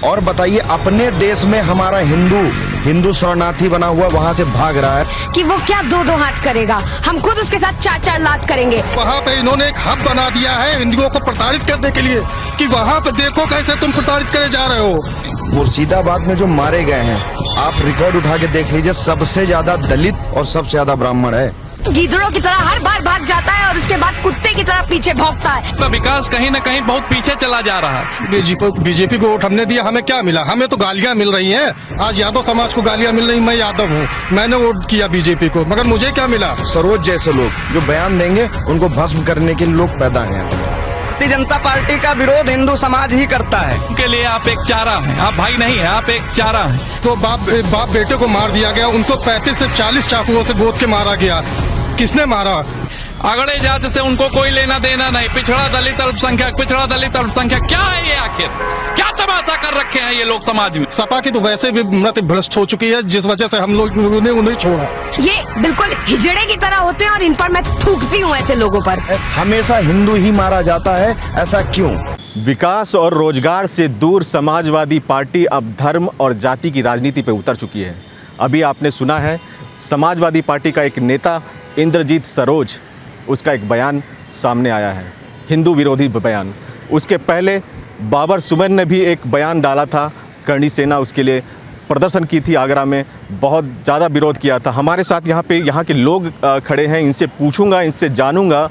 और बताइए, अपने देश में हमारा हिंदू शरणार्थी बना हुआ वहाँ से भाग रहा है कि वो क्या दो दो हाथ करेगा, हम खुद उसके साथ चार चार लात करेंगे। वहाँ पे इन्होंने एक हब बना दिया है हिंदुओं को प्रताड़ित करने के लिए कि वहाँ पे देखो कैसे तुम प्रताड़ित करे जा रहे हो। मुर्शिदाबाद में जो मारे गए हैं, आप रिकॉर्ड उठा के देख लीजिए, सबसे ज्यादा दलित और सबसे ज्यादा ब्राह्मण है। गीदड़ों की तरह हर बार भाग जाता है और उसके बाद कुत्ते की तरह पीछे भौंकता है। तो विकास कहीं न कहीं बहुत पीछे चला जा रहा है। बीजेपी को वोट हमने दिया, हमें क्या मिला? हमें तो गालियां मिल रही हैं। आज यादव समाज को गालियां मिल रही। मैं यादव हूँ, मैंने वोट किया बीजेपी को, मगर मुझे क्या मिला? सरोज जैसे लोग जो बयान देंगे उनको भस्म करने के लोग पैदा हैं। भारतीय जनता पार्टी का विरोध हिंदू समाज ही करता है। उनके लिए आप एक चारा हैं, आप भाई नहीं है, आप एक चारा हैं। तो बाप बेटे को मार दिया गया, उनको 35 से 40 चाकुओं से गोद के मारा गया। किसने मारा? अगड़े जात से उनको कोई लेना देना नहीं। पिछड़ा दलित अल्पसंख्यक, पिछड़ा दलित अल्पसंख्यक, क्या है ये? आखिर क्या तमाशा कर रखे हैं ये लोग समाज में? सपा की तो वैसे भी मत भ्रष्ट हो चुकी है, जिस वजह से हम लोग ने उन्हें छोड़ा। ये बिल्कुल हिजड़े की तरह होते हैं और इन पर मैं थूकती हूँ ऐसे लोगों पर। हमेशा हिंदू ही मारा जाता है, ऐसा क्यों? विकास और रोजगार से दूर समाजवादी पार्टी अब धर्म और जाति की राजनीति पर उतर चुकी है। अभी आपने सुना है समाजवादी पार्टी का एक नेता इंद्रजीत सरोज, उसका एक बयान सामने आया है, हिंदू विरोधी बयान। उसके पहले बाबर सुमन ने भी एक बयान डाला था, करणी सेना उसके लिए प्रदर्शन की थी आगरा में, बहुत ज़्यादा विरोध किया था। हमारे साथ यहाँ के लोग खड़े हैं, इनसे पूछूंगा, इनसे जानूंगा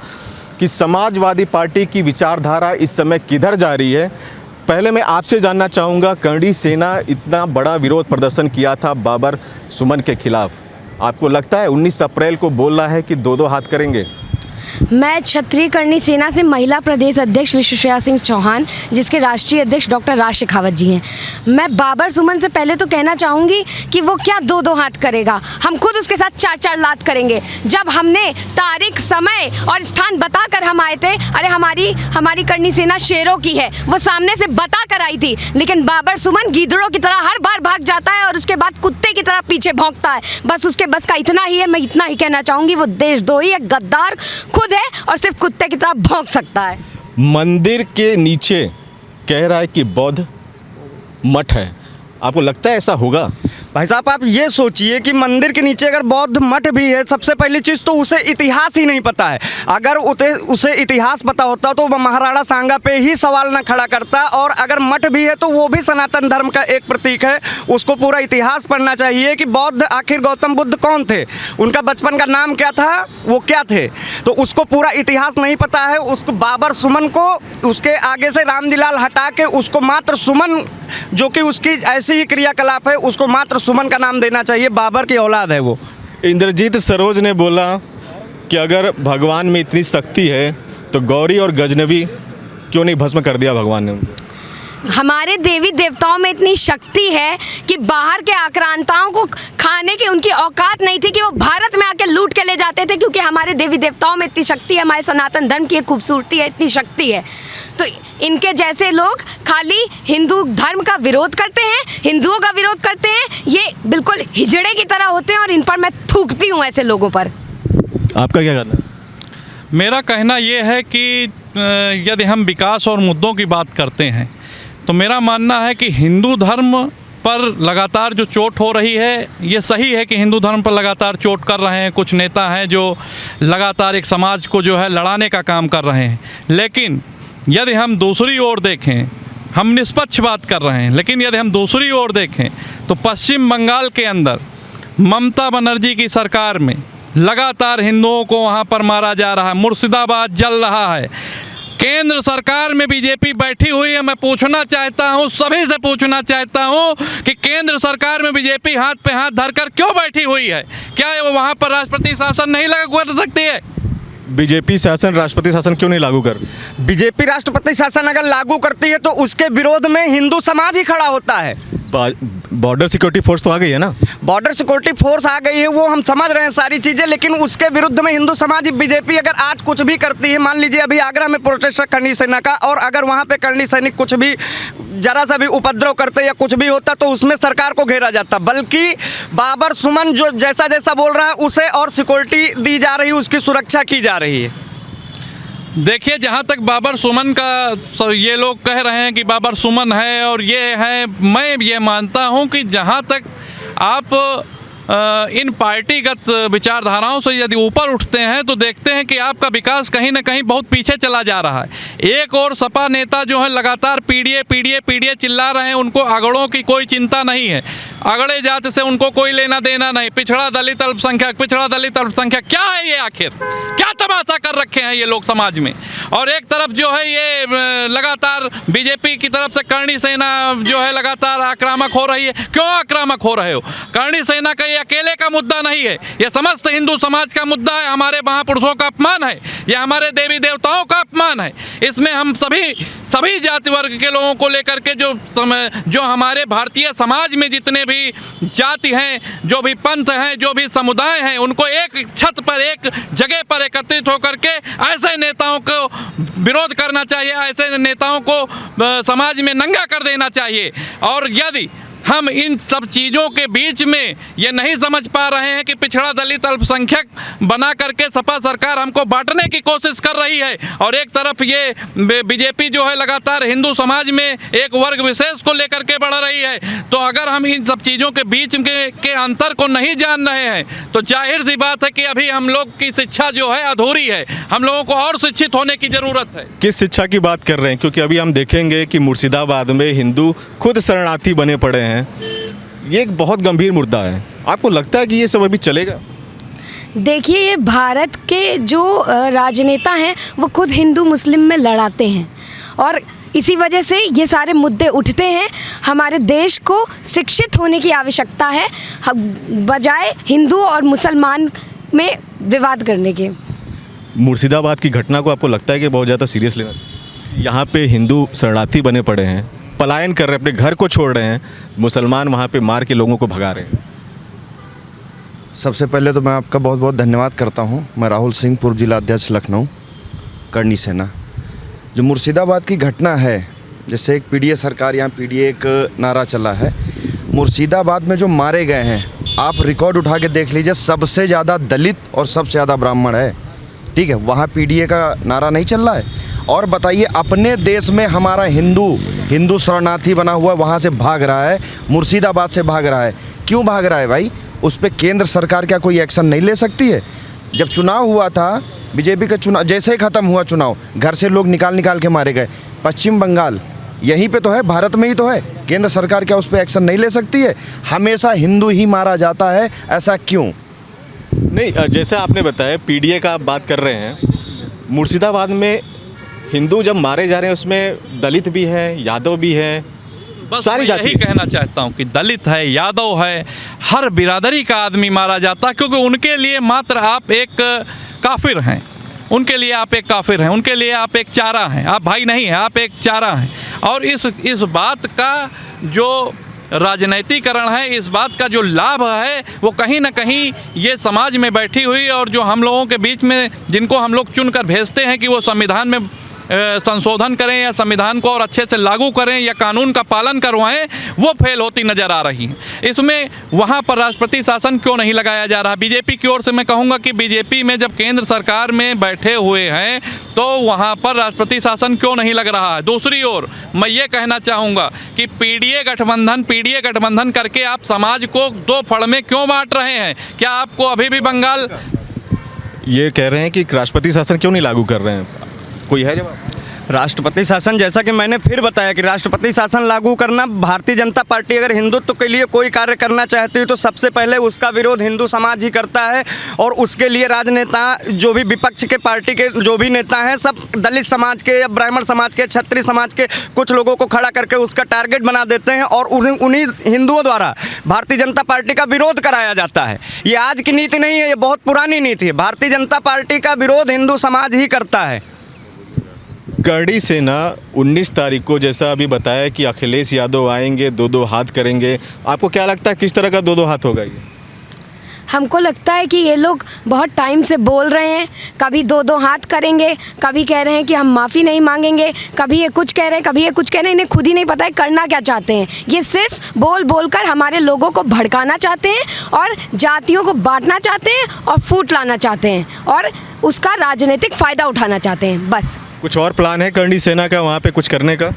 कि समाजवादी पार्टी की विचारधारा इस समय किधर जा रही है। पहले मैं आपसे जानना चाहूँगा, करणी सेना इतना बड़ा विरोध प्रदर्शन किया था बाबर सुमन के खिलाफ, आपको लगता है 19 अप्रैल को बोल रहा है कि दो हाथ करेंगे? मैं क्षत्रिय करणी सेना से महिला प्रदेश अध्यक्ष विश्वेश्वरा सिंह चौहान, जिसके राष्ट्रीय अध्यक्ष डॉक्टर राज शेखावत जी हैं। मैं बाबर सुमन से पहले तो कहना चाहूँगी कि वो क्या दो दो हाथ करेगा, हम खुद उसके साथ चार चार लात करेंगे। जब हमने तारीख, समय और स्थान बताकर हम आए थे, अरे हमारी करणी सेना शेरों की है, वो सामने से बता कर आई थी, लेकिन बाबर सुमन गीदड़ों की तरह हर बार भाग जाता है और उसके बाद कुत्ते की तरह पीछे भौंकता है। बस उसके बस का इतना ही है, मैं इतना ही कहना चाहूँगी, वो देशद्रोही है, गद्दार खुद है और सिर्फ कुत्ते की तरह भौंक सकता है। मंदिर के नीचे कह रहा है कि बौद्ध मठ है, आपको लगता है ऐसा होगा? भाई साहब, आप ये सोचिए कि मंदिर के नीचे अगर बौद्ध मठ भी है, सबसे पहली चीज़ तो उसे इतिहास ही नहीं पता है। अगर उसे इतिहास पता होता तो वह महाराणा सांगा पे ही सवाल न खड़ा करता, और अगर मठ भी है तो वो भी सनातन धर्म का एक प्रतीक है। उसको पूरा इतिहास पढ़ना चाहिए कि बौद्ध आखिर गौतम बुद्ध कौन थे, उनका बचपन का नाम क्या था, वो क्या थे, तो उसको पूरा इतिहास नहीं पता है। उसको बाबर सुमन को उसके आगे से रामदीलाल हटा के उसको मात्र सुमन, जो कि उसकी ऐसी ही क्रियाकलाप है, उसको मात्र सुमन का नाम देना चाहिए। बाबर की औलाद है वो। इंद्रजीत सरोज ने बोला कि अगर भगवान में इतनी शक्ति है तो गौरी और गजनवी क्यों नहीं भस्म कर दिया भगवान ने? हमारे देवी देवताओं में इतनी शक्ति है कि बाहर के आक्रांताओं को खाने की उनकी औकात नहीं थी कि वो भारत में आके लूट के ले जाते थे, क्योंकि हमारे देवी देवताओं में इतनी शक्ति है, हमारे सनातन धर्म की एक खूबसूरती है, इतनी शक्ति है। तो इनके जैसे लोग खाली हिंदू धर्म का विरोध करते हैं, हिंदुओं का विरोध करते हैं, ये बिल्कुल हिजड़े की तरह होते हैं और इन पर मैं थूकती हूँ ऐसे लोगों पर। आपका क्या कहना है? मेरा कहना ये है कि यदि हम विकास और मुद्दों की बात करते हैं तो मेरा मानना है कि हिंदू धर्म पर लगातार जो चोट हो रही है, ये सही है कि हिंदू धर्म पर लगातार चोट कर रहे हैं। कुछ नेता हैं जो लगातार एक समाज को जो है लड़ाने का काम कर रहे हैं, लेकिन यदि हम दूसरी ओर देखें, हम निष्पक्ष बात कर रहे हैं, लेकिन यदि हम दूसरी ओर देखें तो पश्चिम बंगाल के अंदर ममता बनर्जी की सरकार में लगातार हिंदुओं को वहाँ पर मारा जा रहा है, मुर्शिदाबाद जल रहा है। केंद्र सरकार में बीजेपी बैठी हुई है। मैं पूछना चाहता हूं, सभी से पूछना चाहता हूं कि केंद्र सरकार में बीजेपी हाथ पे हाथ धरकर क्यों बैठी हुई है? क्या वो वहां पर राष्ट्रपति शासन नहीं लागू कर सकती है? बीजेपी शासन राष्ट्रपति शासन क्यों नहीं लागू कर? बीजेपी राष्ट्रपति शासन अगर लागू करती है तो उसके विरोध में हिंदू समाज ही खड़ा होता है। बॉर्डर सिक्योरिटी फोर्स तो आ गई है ना? बॉर्डर सिक्योरिटी फोर्स आ गई है, वो हम समझ रहे हैं सारी चीज़ें, लेकिन उसके विरुद्ध में हिंदू समाज, बीजेपी अगर आज कुछ भी करती है, मान लीजिए अभी आगरा में प्रोटेस्ट करणी सेना का, और अगर वहाँ पे करणी सैनिक कुछ भी जरा सा भी उपद्रव करते या कुछ भी होता तो उसमें सरकार को घेरा जाता। बल्कि बाबर सुमन जो जैसा बोल रहा है उसे और सिक्योरिटी दी जा रही है, उसकी सुरक्षा की जा रही है। देखिए, जहाँ तक बाबर सुमन का ये लोग कह रहे हैं कि बाबर सुमन है और ये है, मैं ये मानता हूँ कि जहाँ तक आप इन पार्टीगत विचारधाराओं से यदि ऊपर उठते हैं तो देखते हैं कि आपका विकास कहीं ना कहीं बहुत पीछे चला जा रहा है। एक और सपा नेता जो है लगातार पीडीए चिल्ला रहे हैं, उनको अगड़ों की कोई चिंता नहीं है, अगड़े जाति से उनको कोई लेना देना नहीं, पिछड़ा दलित अल्पसंख्यक क्या है ये, आखिर क्या तमाशा कर रखे हैं ये लोग समाज में। और एक तरफ जो है ये लगातार बीजेपी की तरफ से करणी सेना जो है लगातार आक्रामक हो रही है। क्यों आक्रामक हो रहे हो? करणी सेना का ये अकेले का मुद्दा नहीं है, ये समस्त हिंदू समाज का मुद्दा है, हमारे महापुरुषों का अपमान है, ये हमारे देवी देवताओं का अपमान है। इसमें हम सभी जाति वर्ग के लोगों को लेकर के जो हमारे भारतीय समाज में जितने भी जाति हैं, जो भी पंथ हैं, जो भी समुदाय हैं, उनको एक छत पर एक जगह पर एकत्रित होकर के ऐसे नेताओं को विरोध करना चाहिए, ऐसे नेताओं को समाज में नंगा कर देना चाहिए। और यदि हम इन सब चीज़ों के बीच में ये नहीं समझ पा रहे हैं कि पिछड़ा दलित अल्पसंख्यक बना करके सपा सरकार हमको बांटने की कोशिश कर रही है, और एक तरफ ये बीजेपी जो है लगातार हिंदू समाज में एक वर्ग विशेष को लेकर के बढ़ रही है, तो अगर हम इन सब चीज़ों के बीच के अंतर को नहीं जान रहे हैं तो जाहिर सी बात है कि अभी हम लोग की शिक्षा जो है अधूरी है, हम लोगों को और शिक्षित होने की ज़रूरत है। किस शिक्षा की बात कर रहे हैं? क्योंकि अभी हम देखेंगे कि मुर्शिदाबाद में हिंदू खुद शरणार्थी बने पड़े हैं, ये एक बहुत गंभीर मुद्दा है। आपको लगता है कि ये सब अभी चलेगा? देखिए, ये भारत के जो राजनेता हैं वो खुद हिंदू मुस्लिम में लड़ाते हैं और इसी वजह से ये सारे मुद्दे उठते हैं। हमारे देश को शिक्षित होने की आवश्यकता है बजाय हिंदू और मुसलमान में विवाद करने के। मुर्शिदाबाद की घटना को आपको लगता है कि बहुत ज़्यादा सीरियस लेना? यहाँ पे हिंदू शरणार्थी बने पड़े हैं, पलायन कर रहे हैं, अपने घर को छोड़ रहे हैं, मुसलमान वहाँ पे मार के लोगों को भगा रहे हैं। सबसे पहले तो मैं आपका बहुत बहुत धन्यवाद करता हूं। मैं राहुल सिंह, पूर्व जिला अध्यक्ष लखनऊ, करणी सेना। जो मुर्शिदाबाद की घटना है, जैसे एक पीडीए सरकार, यहाँ पीडीए एक नारा चला है, मुर्शिदाबाद में जो मारे गए हैं, आप रिकॉर्ड उठा के देख लीजिए, सबसे ज़्यादा दलित और सबसे ज़्यादा ब्राह्मण है। ठीक है, वहाँ पीडीए का नारा नहीं चल रहा है। और बताइए, अपने देश में हमारा हिंदू शरणार्थी बना हुआ वहाँ से भाग रहा है, मुर्शिदाबाद से भाग रहा है। क्यों भाग रहा है भाई? उस पर केंद्र सरकार क्या कोई एक्शन नहीं ले सकती है? जब चुनाव हुआ था, बीजेपी का चुनाव जैसे ही ख़त्म हुआ चुनाव, घर से लोग निकाल के मारे गए। पश्चिम बंगाल यहीं पे तो है, भारत में ही तो है। केंद्र सरकार क्या उस पर एक्शन नहीं ले सकती है? हमेशा हिंदू ही मारा जाता है, ऐसा क्यों? नहीं, जैसे आपने बताया पीडीए का आप बात कर रहे हैं, मुर्शिदाबाद में हिंदू जब मारे जा रहे हैं उसमें दलित भी है, यादव भी है, बस सारी मैं यही जाति कहना चाहता हूँ कि दलित है, यादव है, हर बिरादरी का आदमी मारा जाता है, क्योंकि उनके लिए मात्र आप एक काफिर हैं, उनके लिए आप एक काफिर हैं, उनके लिए आप एक चारा हैं, आप भाई नहीं हैं, आप एक चारा हैं। और इस बात का जो राजनीतिकरण है, इस बात का जो लाभ है, वो कहीं ना कहीं ये समाज में बैठी हुई और जो हम लोगों के बीच में जिनको हम लोग चुनकर भेजते हैं कि वो संविधान में संशोधन करें या संविधान को और अच्छे से लागू करें या कानून का पालन करवाएं, वो फेल होती नज़र आ रही है। इसमें वहाँ पर राष्ट्रपति शासन क्यों नहीं लगाया जा रहा? बीजेपी की ओर से मैं कहूँगा कि बीजेपी में जब केंद्र सरकार में बैठे हुए हैं तो वहाँ पर राष्ट्रपति शासन क्यों नहीं लग रहा है? दूसरी ओर मैं ये कहना चाहूँगा कि पीडीए गठबंधन करके आप समाज को दो फड़ में क्यों बांट रहे हैं? क्या आपको अभी भी बंगाल ये कह रहे हैं कि राष्ट्रपति शासन क्यों नहीं लागू कर रहे हैं? कोई है जवाब? राष्ट्रपति शासन, जैसा कि मैंने फिर बताया कि राष्ट्रपति शासन लागू करना, भारतीय जनता पार्टी अगर हिंदुत्व के लिए कोई कार्य करना चाहती है तो सबसे पहले उसका विरोध हिंदू समाज ही करता है। और उसके लिए राजनेता, जो भी विपक्ष के पार्टी के जो भी नेता हैं, सब दलित समाज के या ब्राह्मण समाज के, क्षत्रिय समाज के कुछ लोगों को खड़ा करके उसका टारगेट बना देते हैं और उन्हीं हिंदुओं द्वारा भारतीय जनता पार्टी का विरोध कराया जाता है। ये आज की नीति नहीं है, ये बहुत पुरानी नीति है। भारतीय जनता पार्टी का विरोध हिंदू समाज ही करता है। करणी सेना 19 तारीख को, जैसा अभी बताया कि अखिलेश यादव आएंगे, दो हाथ करेंगे, आपको क्या लगता है किस तरह का दो हाथ होगा ये? हमको लगता है कि ये लोग बहुत टाइम से बोल रहे हैं, कभी दो दो हाथ करेंगे, कभी कह रहे हैं कि हम माफ़ी नहीं मांगेंगे, कभी ये कुछ कह रहे हैं, कभी ये कुछ कह रहे हैं। इन्हें खुद ही नहीं पता है करना क्या चाहते हैं। ये सिर्फ बोल बोल कर हमारे लोगों को भड़काना चाहते हैं और जातियों को बांटना चाहते हैं और फूट लाना चाहते हैं और उसका राजनीतिक फ़ायदा उठाना चाहते हैं। बस कुछ और प्लान है करणी सेना का वहाँ पे कुछ करने का?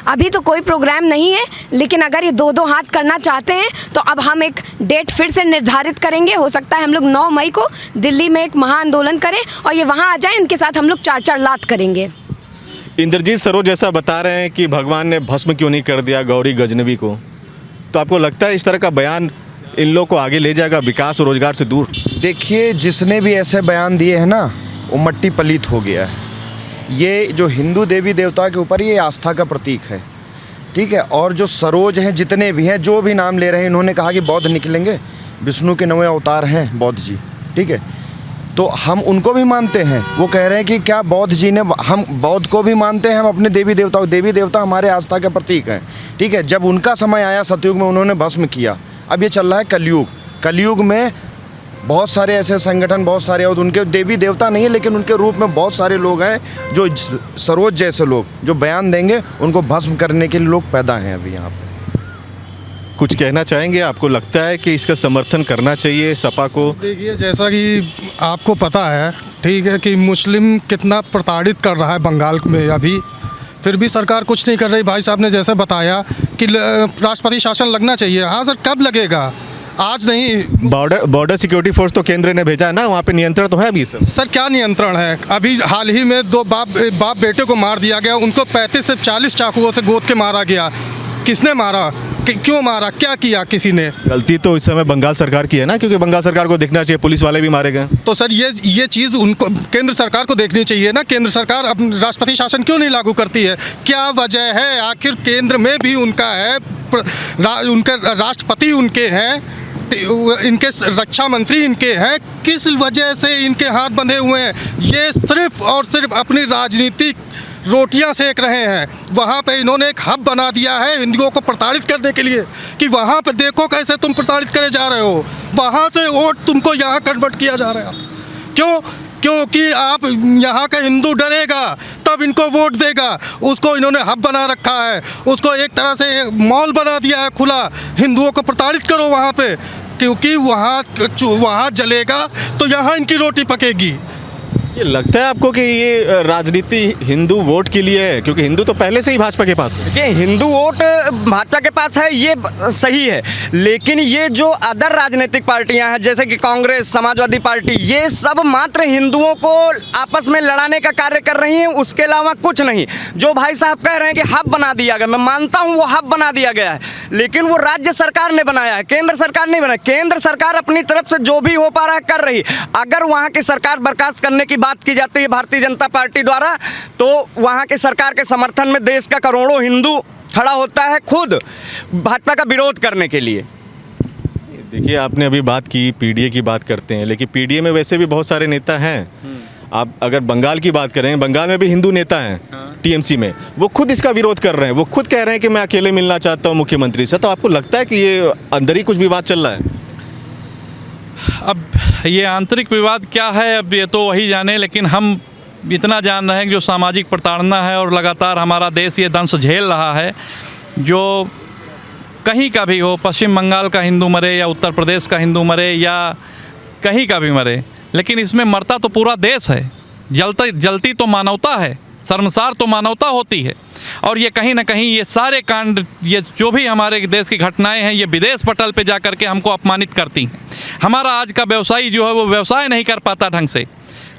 अभी तो कोई प्रोग्राम नहीं है, लेकिन अगर ये दो दो हाथ करना चाहते हैं तो अब हम एक डेट फिर से निर्धारित करेंगे। हो सकता है हम लोग 9 मई को दिल्ली में एक महाआंदोलन करें और ये वहाँ आ जाएं, इनके साथ हम लोग 4-4 लात करेंगे। इंद्रजीत सरोज जैसा बता रहे हैं कि भगवान ने भस्म क्यों नहीं कर दिया गौरी गजनवी को, तो आपको लगता है इस तरह का बयान इन लोगों को आगे ले जाएगा विकास और रोजगार से दूर? देखिए, जिसने भी ऐसे बयान दिए हैं ना, वो मट्टी पलीत हो गया है। ये जो हिंदू देवी देवता के ऊपर ये आस्था का प्रतीक है, ठीक है। और जो सरोज हैं, जितने भी हैं, जो भी नाम ले रहे हैं, इन्होंने कहा कि बौद्ध निकलेंगे, विष्णु के 9वें अवतार हैं बौद्ध जी, ठीक है। तो हम उनको भी मानते हैं। वो कह रहे हैं कि क्या बौद्ध जी ने, हम बौद्ध को भी मानते हैं, हम अपने देवी देवता हमारे आस्था का प्रतीक हैं, ठीक है। जब उनका समय आया सतयुग में, उन्होंने भस्म किया। अब ये चल रहा है कलयुग में बहुत सारे ऐसे संगठन, बहुत सारे, और उनके देवी देवता नहीं है लेकिन उनके रूप में बहुत सारे लोग हैं जो सरोज जैसे लोग जो बयान देंगे, उनको भस्म करने के लिए लोग पैदा हैं अभी यहाँ पे। कुछ कहना चाहेंगे? आपको लगता है कि इसका समर्थन करना चाहिए सपा को? देखिए, जैसा कि आपको पता है, ठीक है, कि मुस्लिम कितना प्रताड़ित कर रहा है बंगाल में अभी, फिर भी सरकार कुछ नहीं कर रही। भाई साहब ने जैसे बताया कि राष्ट्रपति शासन लगना चाहिए। हाँ सर, कब लगेगा? आज नहीं। बॉर्डर सिक्योरिटी फोर्स तो केंद्र ने भेजा है ना, वहाँ पे नियंत्रण तो है अभी सर क्या नियंत्रण है? अभी हाल ही में 2 बाप बेटे को मार दिया गया, उनको 35 से 40 चाकुओं से गोद के मारा गया। किसने मारा? क्यों मारा? क्या किया किसी ने? गलती तो इस समय बंगाल सरकार की है ना, क्योंकि बंगाल सरकार को देखना चाहिए, पुलिस वाले भी मारे गए। तो सर ये चीज़ उनको, केंद्र सरकार को देखनी चाहिए ना। केंद्र सरकार अब राष्ट्रपति शासन क्यों नहीं लागू करती है? क्या वजह है? आखिर केंद्र में भी उनका है, उनके राष्ट्रपति उनके हैं, इनके रक्षा मंत्री इनके हैं, किस वजह से इनके हाथ बंधे हुए हैं? ये सिर्फ और सिर्फ अपनी राजनीतिक रोटियां सेक रहे हैं। वहाँ पे इन्होंने एक हब बना दिया है हिंदुओं को प्रताड़ित करने के लिए, कि वहाँ पे देखो कैसे तुम प्रताड़ित करे जा रहे हो, वहाँ से वोट तुमको यहाँ कन्वर्ट किया जा रहा है। क्यों? क्योंकि आप यहाँ का हिंदू डरेगा तब इनको वोट देगा। उसको इन्होंने हब बना रखा है, उसको एक तरह से मॉल बना दिया है खुला। हिंदुओं को प्रताड़ित करो वहाँ पे, क्योंकि वहाँ जलेगा तो यहाँ इनकी रोटी पकेगी। ये लगता है आपको कि ये राजनीति हिंदू वोट के लिए है? क्योंकि हिंदू तो पहले से ही भाजपा के पास है। कि हिंदू वोट भाजपा के पास है ये सही है, लेकिन ये जो अदर राजनीतिक पार्टियां हैं जैसे कि कांग्रेस, समाजवादी पार्टी, ये सब मात्र हिंदुओं को आपस में लड़ाने का कार्य कर रही हैं, उसके अलावा कुछ नहीं। जो भाई साहब कह रहे हैं कि हब बना दिया गया, मैं मानता हूँ वो हब बना दिया गया है, लेकिन वो राज्य सरकार ने बनाया है, केंद्र सरकार नहीं बनाया। केंद्र सरकार अपनी तरफ से जो भी हो पा रहा है कर रही। अगर वहाँ की सरकार बर्खास्त करने की बात की जाती है भारतीय जनता पार्टी द्वारा, तो वहां के सरकार के समर्थन में देश का करोड़ों हिंदू खड़ा होता है खुद भाजपा का विरोध करने के लिए। देखिए, आपने अभी बात की पीडीए की, बात करते हैं, लेकिन पीडीए में वैसे भी बहुत सारे नेता हैं। आप अगर बंगाल की बात करें, बंगाल में भी हिंदू नेता हैं टीएमसी में, वो खुद इसका विरोध कर रहे हैं। वो खुद कह रहे हैं कि मैं अकेले मिलना चाहता हूं मुख्यमंत्री से। तो आपको लगता है कि ये अंदर ही कुछ विवाद चल रहा है? अब ये आंतरिक विवाद क्या है, अब ये तो वही जाने, लेकिन हम इतना जान रहे हैं कि जो सामाजिक प्रताड़ना है और लगातार हमारा देश ये दंश झेल रहा है, जो कहीं का भी हो, पश्चिम बंगाल का हिंदू मरे या उत्तर प्रदेश का हिंदू मरे या कहीं का भी मरे, लेकिन इसमें मरता तो पूरा देश है, जलती तो मानवता है, शर्मसार तो मानवता होती है। और ये कहीं ना कहीं ये सारे कांड, ये जो भी हमारे देश की घटनाएं हैं, ये विदेश पटल पे जा कर के हमको अपमानित करती हैं। हमारा आज का व्यवसायी जो है वो व्यवसाय नहीं कर पाता ढंग से।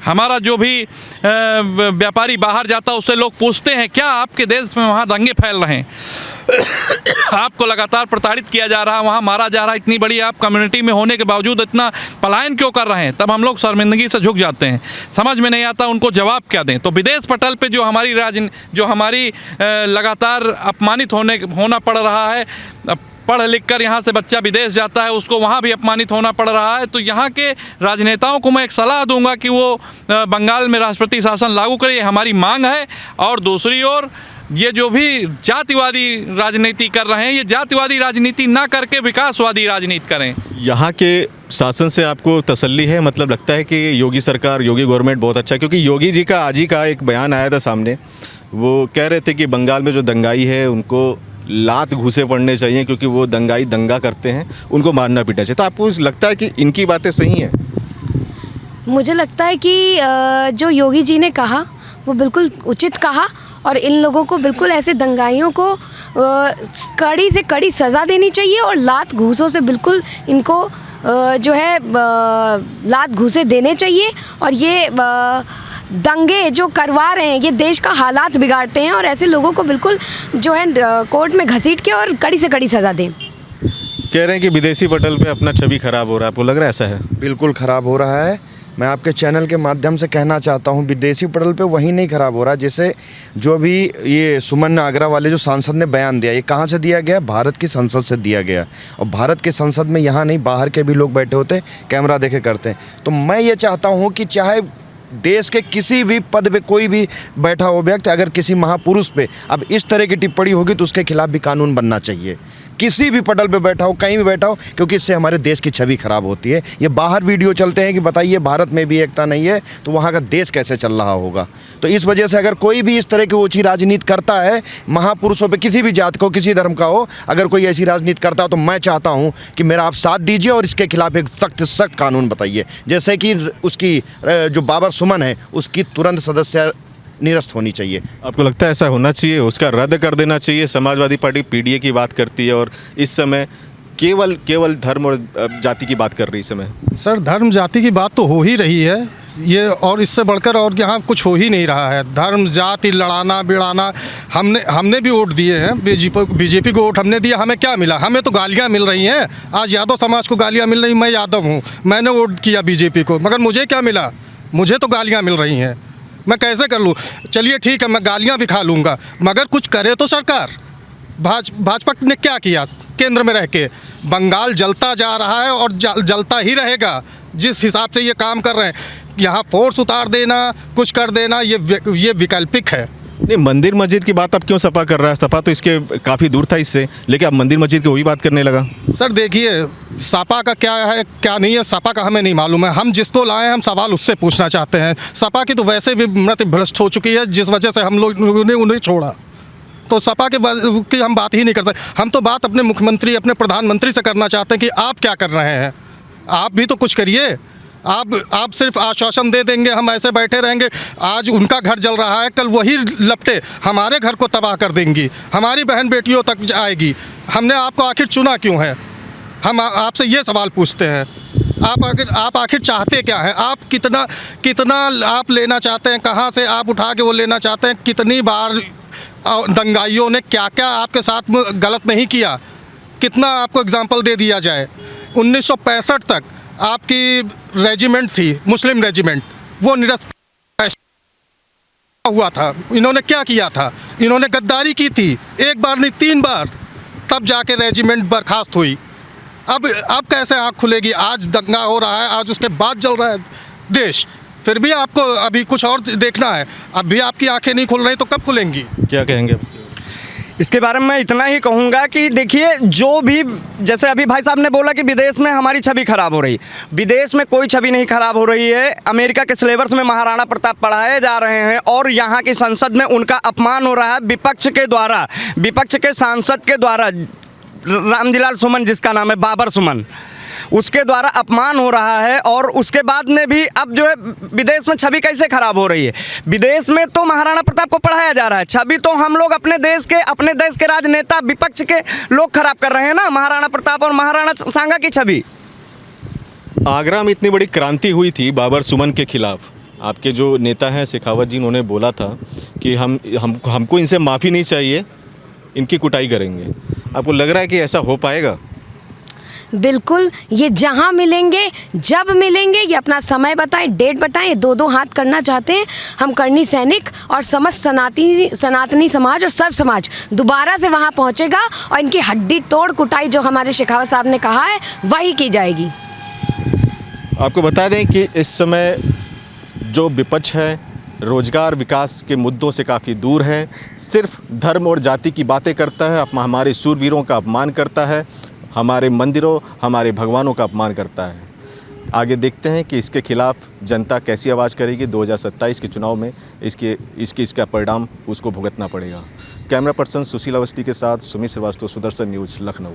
हमारा जो भी व्यापारी बाहर जाता है उससे लोग पूछते हैं क्या आपके देश में वहाँ दंगे फैल रहे हैं, आपको लगातार प्रताड़ित किया जा रहा है, वहाँ मारा जा रहा है, इतनी बड़ी आप कम्युनिटी में होने के बावजूद इतना पलायन क्यों कर रहे हैं? तब हम लोग शर्मिंदगी से झुक जाते हैं, समझ में नहीं आता उनको जवाब क्या दें। तो विदेश पटल पे जो हमारी लगातार अपमानित होना पड़ रहा है, पढ़ लिख कर यहाँ से बच्चा विदेश जाता है, उसको वहाँ भी अपमानित होना पड़ रहा है। तो यहाँ के राजनेताओं को मैं एक सलाह दूंगा कि वो बंगाल में राष्ट्रपति शासन लागू करे, ये हमारी मांग है। और दूसरी ओर ये जो भी जातिवादी राजनीति कर रहे हैं, ये जातिवादी राजनीति ना करके विकासवादी राजनीति करें। यहाँ के शासन से आपको तसल्ली है? मतलब लगता है कि योगी सरकार, योगी गवर्नमेंट बहुत अच्छा है? क्योंकि योगी जी का आज ही का एक बयान आया था सामने, वो कह रहे थे कि बंगाल में जो दंगाई है उनको लात घूसे पड़ने चाहिए, क्योंकि वो दंगाई दंगा करते हैं, उनको मारना पीटना चाहिए। तो आपको लगता है कि इनकी बातें सही हैं? मुझे लगता है कि जो योगी जी ने कहा वो बिल्कुल उचित कहा, और इन लोगों को बिल्कुल ऐसे दंगाइयों को कड़ी से कड़ी सज़ा देनी चाहिए, और लात घूसों से बिल्कुल इनको जो है लात घूसे देने चाहिए। और ये दंगे जो करवा रहे हैं ये देश का हालात बिगाड़ते हैं, और ऐसे लोगों को बिल्कुल जो है कोर्ट में घसीट के और कड़ी से कड़ी सज़ा दें। कह रहे हैं कि विदेशी पटल पे अपना छवि खराब हो रहा है, आपको लग रहा है ऐसा है? बिल्कुल ख़राब हो रहा है। मैं आपके चैनल के माध्यम से कहना चाहता हूं, विदेशी पटल पे वही नहीं ख़राब हो रहा जैसे जो भी ये सुमन आगरा वाले जो सांसद ने बयान दिया, ये कहाँ से दिया गया? भारत की संसद से दिया गया। और भारत की संसद में यहाँ नहीं, बाहर के भी लोग बैठे होते, कैमरा देखे करते हैं। तो मैं ये चाहता हूँ कि चाहे देश के किसी भी पद पे कोई भी बैठा हो व्यक्ति, अगर किसी महापुरुष पे अब इस तरह की टिप्पणी होगी तो उसके खिलाफ भी कानून बनना चाहिए। किसी भी पटल पे बैठा हो, कहीं भी बैठा हो, क्योंकि इससे हमारे देश की छवि खराब होती है। ये बाहर वीडियो चलते हैं कि बताइए भारत में भी एकता नहीं है तो वहाँ का देश कैसे चल रहा होगा। तो इस वजह से अगर कोई भी इस तरह की ऊँची राजनीति करता है, महापुरुषों पे किसी भी जात को, किसी धर्म का हो, अगर कोई ऐसी राजनीति करता हो तो मैं चाहता हूँ कि मेरा आप साथ दीजिए और इसके खिलाफ एक सख्त कानून बताइए। जैसे कि उसकी जो बाबर सुमन है उसकी तुरंत सदस्य निरस्त होनी चाहिए। आपको लगता है ऐसा होना चाहिए, उसका रद्द कर देना चाहिए? समाजवादी पार्टी पीडीए की बात करती है और इस समय केवल धर्म और जाति की बात कर रही है इस समय। सर, धर्म जाति की बात तो हो ही रही है ये, और इससे बढ़कर और यहाँ कुछ हो ही नहीं रहा है। धर्म जाति लड़ाना बिड़ाना, हमने भी वोट दिए हैं, बीजेपी को वोट हमने दिया, हमें क्या मिला? हमें तो गालियाँ मिल रही हैं। आज यादव समाज को गालियाँ मिल रही, मैं यादव हूँ, मैंने वोट किया बीजेपी को, मगर मुझे क्या मिला? मुझे तो गालियाँ मिल रही हैं। मैं कैसे कर लूँ? चलिए ठीक है, मैं गालियाँ भी खा लूँगा, मगर कुछ करे तो सरकार। भाजपा ने क्या किया? केंद्र में रह के बंगाल जलता जा रहा है और जलता ही रहेगा। जिस हिसाब से ये काम कर रहे हैं, यहाँ फोर्स उतार देना, कुछ कर देना, ये वैकल्पिक है। नहीं, मंदिर मस्जिद की बात अब क्यों सपा कर रहा है? सपा तो इसके काफ़ी दूर था इससे, लेकिन अब मंदिर मस्जिद की वही बात करने लगा। सर देखिए, सपा का क्या है क्या नहीं है, सपा का हमें नहीं मालूम है। हम जिसको लाए हैं हम सवाल उससे पूछना चाहते हैं। सपा की तो वैसे भी मत भ्रष्ट हो चुकी है, जिस वजह से हम लोगों ने उन्हें छोड़ा। तो सपा की हम बात ही नहीं कर सकते। हम तो बात अपने मुख्यमंत्री, अपने प्रधानमंत्री से करना चाहते हैं कि आप क्या कर रहे हैं? आप भी तो कुछ करिए। आप सिर्फ आश्वासन दे देंगे, हम ऐसे बैठे रहेंगे। आज उनका घर जल रहा है, कल वही लपटे हमारे घर को तबाह कर देंगी, हमारी बहन बेटियों तक आएगी। हमने आपको आखिर चुना क्यों है? हम आपसे ये सवाल पूछते हैं। आप आखिर चाहते क्या हैं? आप कितना आप लेना चाहते हैं? कहाँ से आप उठा के वो लेना चाहते हैं? कितनी बार दंगाइयों ने क्या क्या आपके साथ गलत नहीं किया? कितना आपको एग्जाम्पल दे दिया जाए। 1965 तक आपकी रेजिमेंट थी, मुस्लिम रेजिमेंट, वो निरस्त हुआ था। इन्होंने क्या किया था? इन्होंने गद्दारी की थी, एक बार नहीं 3 बार, तब जाके रेजिमेंट बर्खास्त हुई। अब कैसे आँख खुलेगी? आज दंगा हो रहा है, आज उसके बाद जल रहा है देश, फिर भी आपको अभी कुछ और देखना है। अब भी आपकी आंखें नहीं खुल रही तो कब खुलेंगी? क्या कहेंगे इसके बारे में? मैं इतना ही कहूँगा कि देखिए, जो भी जैसे अभी भाई साहब ने बोला कि विदेश में हमारी छवि खराब हो रही, विदेश में कोई छवि नहीं खराब हो रही है। अमेरिका के सिलेबस में महाराणा प्रताप पढ़ाए जा रहे हैं और यहाँ की संसद में उनका अपमान हो रहा है विपक्ष के द्वारा, विपक्ष के सांसद के द्वारा। रामजीलाल सुमन जिसका नाम है, बाबर सुमन, उसके द्वारा अपमान हो रहा है। और उसके बाद में भी अब जो है विदेश में छवि कैसे खराब हो रही है? विदेश में तो महाराणा प्रताप को पढ़ाया जा रहा है, छवि तो हम लोग अपने देश के राजनेता विपक्ष के लोग खराब कर रहे हैं ना, महाराणा प्रताप और महाराणा सांगा की छवि। आगरा में इतनी बड़ी क्रांति हुई थी बाबर सुमन के खिलाफ। आपके जो नेता हैं शेखावत जी, उन्होंने बोला था कि हमको इनसे माफ़ी नहीं चाहिए, इनकी कुटाई करेंगे। आपको लग रहा है कि ऐसा हो पाएगा? बिल्कुल, ये जहाँ मिलेंगे, जब मिलेंगे, ये अपना समय बताएं, डेट बताएं, 2-2 हाथ करना चाहते हैं। हम करनी सैनिक और समस्त सनातनी समाज और सर्व समाज दोबारा से वहाँ पहुँचेगा और इनकी हड्डी तोड़ कुटाई जो हमारे शेखावत साहब ने कहा है वही की जाएगी। आपको बता दें कि इस समय जो विपक्ष है रोजगार विकास के मुद्दों से काफ़ी दूर है, सिर्फ धर्म और जाति की बातें करता है, हमारे शूरवीरों का अपमान करता है, हमारे मंदिरों, हमारे भगवानों का अपमान करता है। आगे देखते हैं कि इसके खिलाफ जनता कैसी आवाज़ करेगी। 2027 के चुनाव में इसका परिणाम उसको भुगतना पड़ेगा। कैमरा पर्सन सुशील अवस्थी के साथ सुमित श्रीवास्तव, सुदर्शन न्यूज़, लखनऊ।